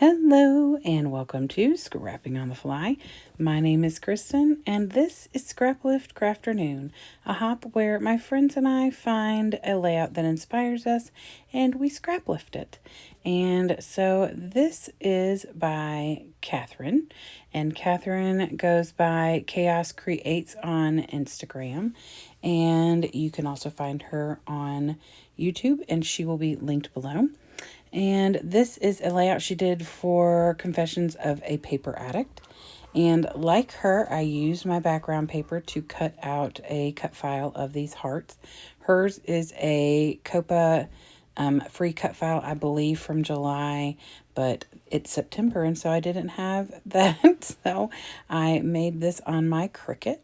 Hello and welcome to Scrapping on the Fly. My name is Kristen and this is Scraplift Crafternoon, a hop where my friends and I find a layout that inspires us and we scraplift it. And so this is by Katherine, and Katherine goes by KAOS Creates on Instagram, and you can also find her on YouTube and she will be linked below. And this is a layout she did for Confessions of a Paper Addict. And like her, I used my background paper to cut out a cut file of these hearts. Hers is a Copa free cut file, I believe, from July, but it's September, and so I didn't have that. So I made this on my Cricut.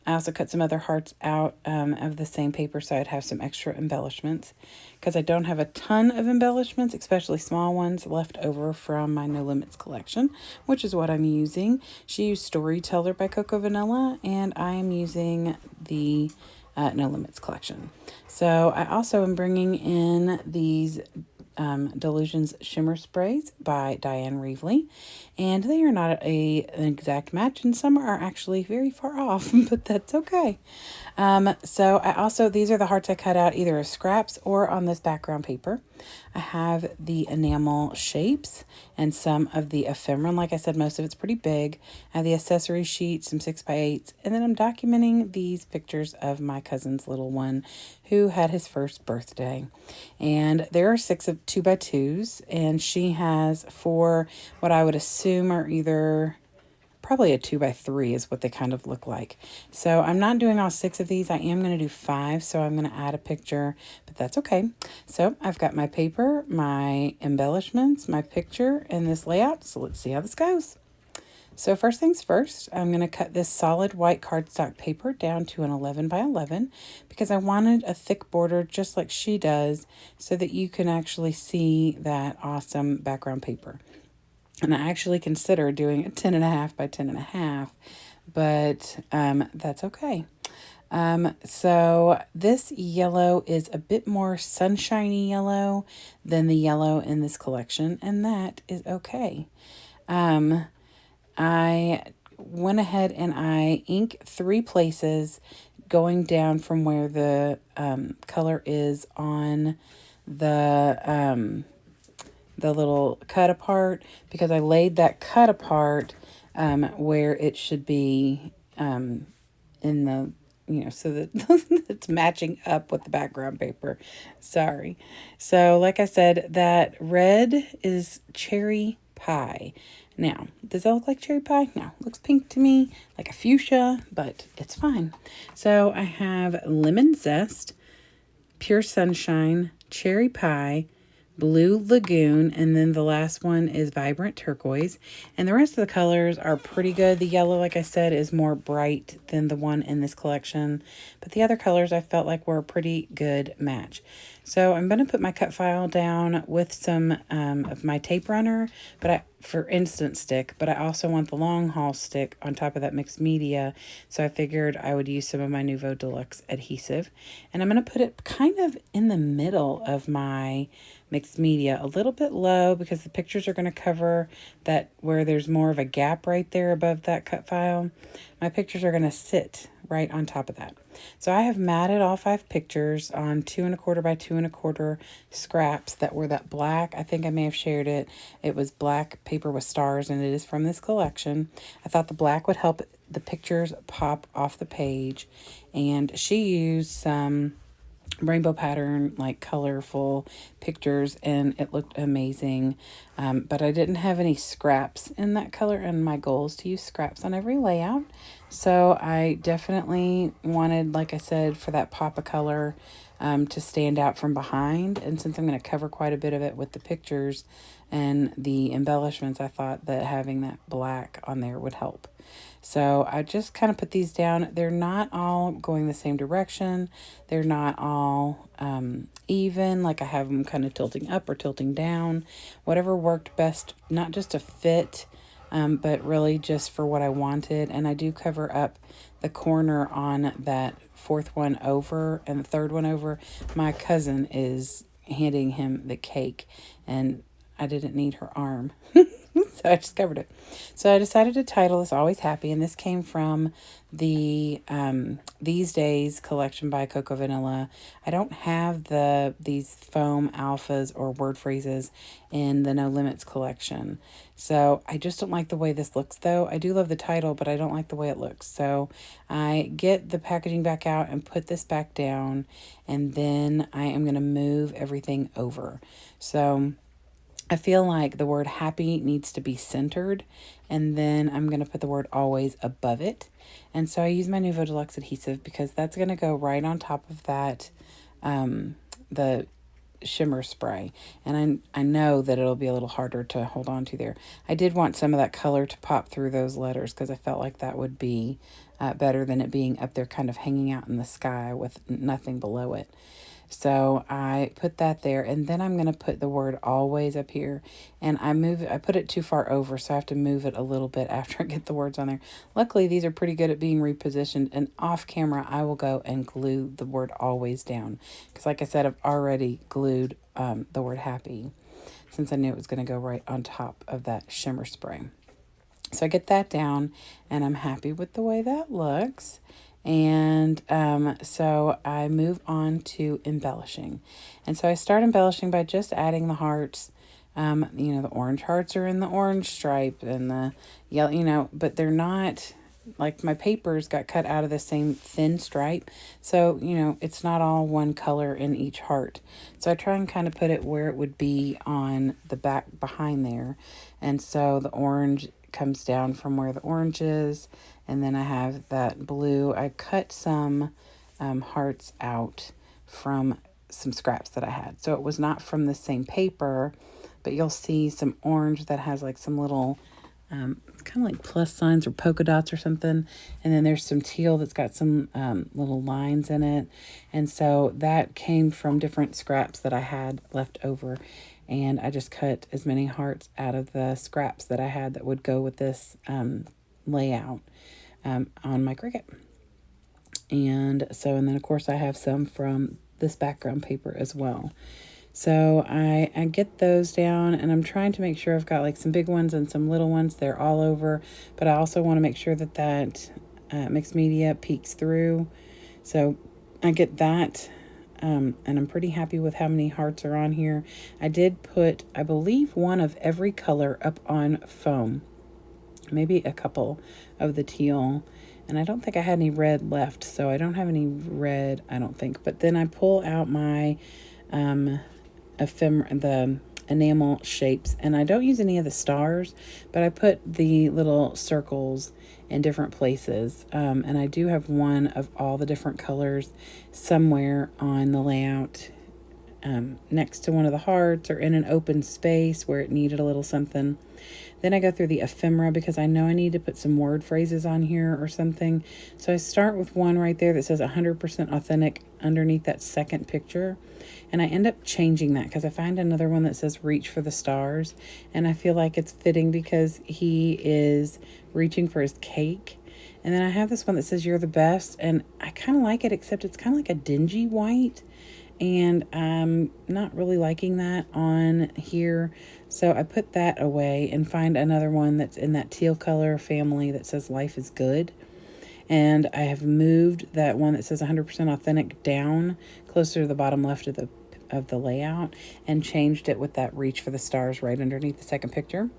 I also cut some other hearts out of the same paper so I'd have some extra embellishments, because I don't have a ton of embellishments, especially small ones, left over from my No Limits collection, which is what I'm using. She used Storyteller by Coco Vanilla, and I am using the No Limits collection. So I also am bringing in these Delusions Shimmer Sprays by Diane Reevely, and they are not an exact match, and some are actually very far off, but that's okay. So these are the hearts I cut out either as scraps or on this background paper. I have the enamel shapes and some of the ephemera. Like I said, most of it's pretty big. I have the accessory sheets, some 6x8s, and then I'm documenting these pictures of my cousin's little one who had his first birthday. And there are 6 of 2x2s, and she has 4 what I would assume are either probably a 2x3 is what they kind of look like. So I'm not doing all 6 of these. I am going to do 5, so I'm going to add a picture, but that's okay. So I've got my paper, my embellishments, my picture, and this layout. So let's see how this goes. So first things first, I'm going to cut this solid white cardstock paper down to an 11 by 11 because I wanted a thick border just like she does so that you can actually see that awesome background paper. And I actually consider doing a 10.5 by 10.5, but that's okay. So this yellow is a bit more sunshiny yellow than the yellow in this collection, and that is okay. I went ahead and I inked 3 places going down from where the color is on the little cut apart, because I laid that cut apart where it should be in the, so that it's matching up with the background paper. Sorry. So like I said, that red is cherry pie. Now, does that look like cherry pie? No, it looks pink to me, like a fuchsia, but it's fine. So I have lemon zest, pure sunshine, cherry pie, blue lagoon, and then the last one is vibrant turquoise, and the rest of the colors are pretty good. The yellow, like I said, is more bright than the one in this collection, but the other colors I felt like were a pretty good match. So I'm going to put my cut file down with some of my tape runner, for instant stick, but I also want the long haul stick on top of that mixed media, so I figured I would use some of my Nuvo Deluxe adhesive, and I'm going to put it kind of in the middle of my mixed media, a little bit low, because the pictures are going to cover that where there's more of a gap right there above that cut file. My pictures are going to sit right on top of that. So I have matted all 5 pictures on 2¼ by 2¼ scraps that were that black. I think I may have shared it. It was black paper with stars, and it is from this collection. I thought the black would help the pictures pop off the page, and she used some rainbow pattern, like colorful pictures, and it looked amazing. But I didn't have any scraps in that color, and my goal is to use scraps on every layout. So I definitely wanted, like I said, for that pop of color to stand out from behind. And since I'm going to cover quite a bit of it with the pictures and the embellishments, I thought that having that black on there would help. So I just kind of put these down. They're not all going the same direction. They're not all even, like I have them kind of tilting up or tilting down. Whatever worked best, not just to fit, but really just for what I wanted. And I do cover up the corner on that 4th one over and the 3rd one over. My cousin is handing him the cake, and I didn't need her arm. So I just covered it. So I decided to title this Always Happy, and this came from the These Days collection by Coco Vanilla. I don't have these foam alphas or word phrases in the No Limits collection. So I just don't like the way this looks, though. I do love the title, but I don't like the way it looks. So I get the packaging back out and put this back down, and then I am going to move everything over. So I feel like the word happy needs to be centered, and then I'm going to put the word always above it. And so I use my Nuvo Deluxe adhesive because that's going to go right on top of that, the shimmer spray. And I know that it'll be a little harder to hold on to there. I did want some of that color to pop through those letters because I felt like that would be better than it being up there kind of hanging out in the sky with nothing below it. So I put that there, and then I'm going to put the word always up here, and I put it too far over, so I have to move it a little bit after I get the words on there. Luckily, these are pretty good at being repositioned, and off camera, I will go and glue the word always down, because like I said, I've already glued the word happy, since I knew it was going to go right on top of that shimmer spray. So I get that down, and I'm happy with the way that looks. And so I move on to embellishing. And so I start embellishing by just adding the hearts. The orange hearts are in the orange stripe and the yellow, but they're not, like my papers got cut out of the same thin stripe. So, it's not all one color in each heart. So I try and kind of put it where it would be on the back behind there. And so the orange comes down from where the orange is, and then I have that blue. I cut some hearts out from some scraps that I had, so it was not from the same paper, but you'll see some orange that has like some little kind of like plus signs or polka dots or something, and then there's some teal that's got some little lines in it, and so that came from different scraps that I had left over. And I just cut as many hearts out of the scraps that I had that would go with this layout on my Cricut. And then of course I have some from this background paper as well. So I get those down, and I'm trying to make sure I've got like some big ones and some little ones. They're all over, but I also want to make sure that mixed media peeks through. So I get that. And I'm pretty happy with how many hearts are on here. I did put, I believe, one of every color up on foam. Maybe a couple of the teal. And I don't think I had any red left, so I don't have any red, I don't think. But then I pull out my the enamel shapes, and I don't use any of the stars, but I put the little circles in different places, and I do have one of all the different colors somewhere on the layout, next to one of the hearts or in an open space where it needed a little something. Then I go through the ephemera because I know I need to put some word phrases on here or something. So I start with one right there that says 100% authentic underneath that second picture. And I end up changing that because I find another one that says reach for the stars. And I feel like it's fitting because he is reaching for his cake. And then I have this one that says you're the best. And I kind of like it, except it's kind of like a dingy white. And I'm not really liking that on here. So I put that away and find another one that's in that teal color family that says life is good. And I have moved that one that says 100% authentic down closer to the bottom left of the layout and changed it with that reach for the stars right underneath the second picture.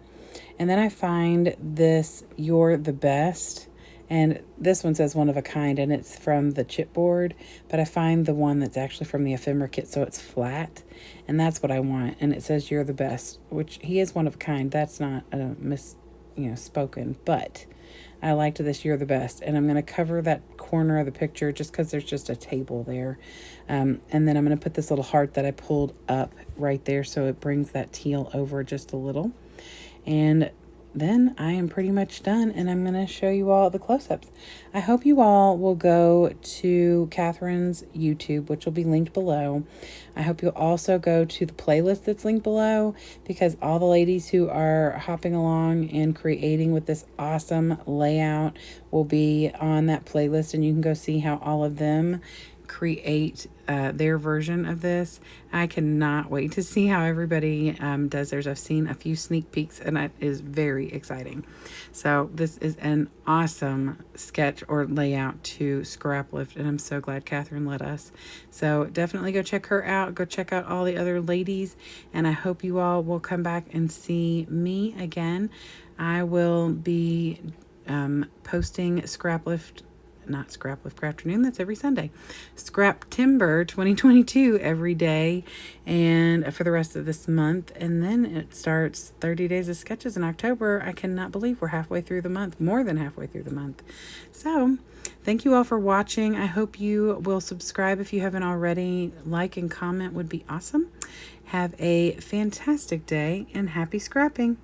And then I find this you're the best. And this one says one of a kind, and it's from the chipboard, but I find the one that's actually from the ephemera kit, so it's flat, and that's what I want. And it says you're the best, which he is one of a kind. That's not a spoken, but I liked this you're the best. And I'm going to cover that corner of the picture just because there's just a table there. And then I'm going to put this little heart that I pulled up right there so it brings that teal over just a little. And then I am pretty much done, and I'm going to show you all the close-ups. I hope you all will go to Katherine's YouTube, which will be linked below. I hope you'll also go to the playlist that's linked below, because all the ladies who are hopping along and creating with this awesome layout will be on that playlist, and you can go see how all of them create their version of this. I cannot wait to see how everybody does theirs. I've seen a few sneak peeks, and that is very exciting. So this is an awesome sketch or layout to Scraplift, and I'm so glad Katherine let us. So definitely go check her out. Go check out all the other ladies, and I hope you all will come back and see me again. I will be posting not Scraplift Crafternoon, that's every Sunday. Scrap Timber 2022 every day and for the rest of this month. And then it starts 30 days of sketches in October. I cannot believe we're halfway through the month, more than halfway through the month. So thank you all for watching. I hope you will subscribe if you haven't already. Like and comment would be awesome. Have a fantastic day and happy scrapping.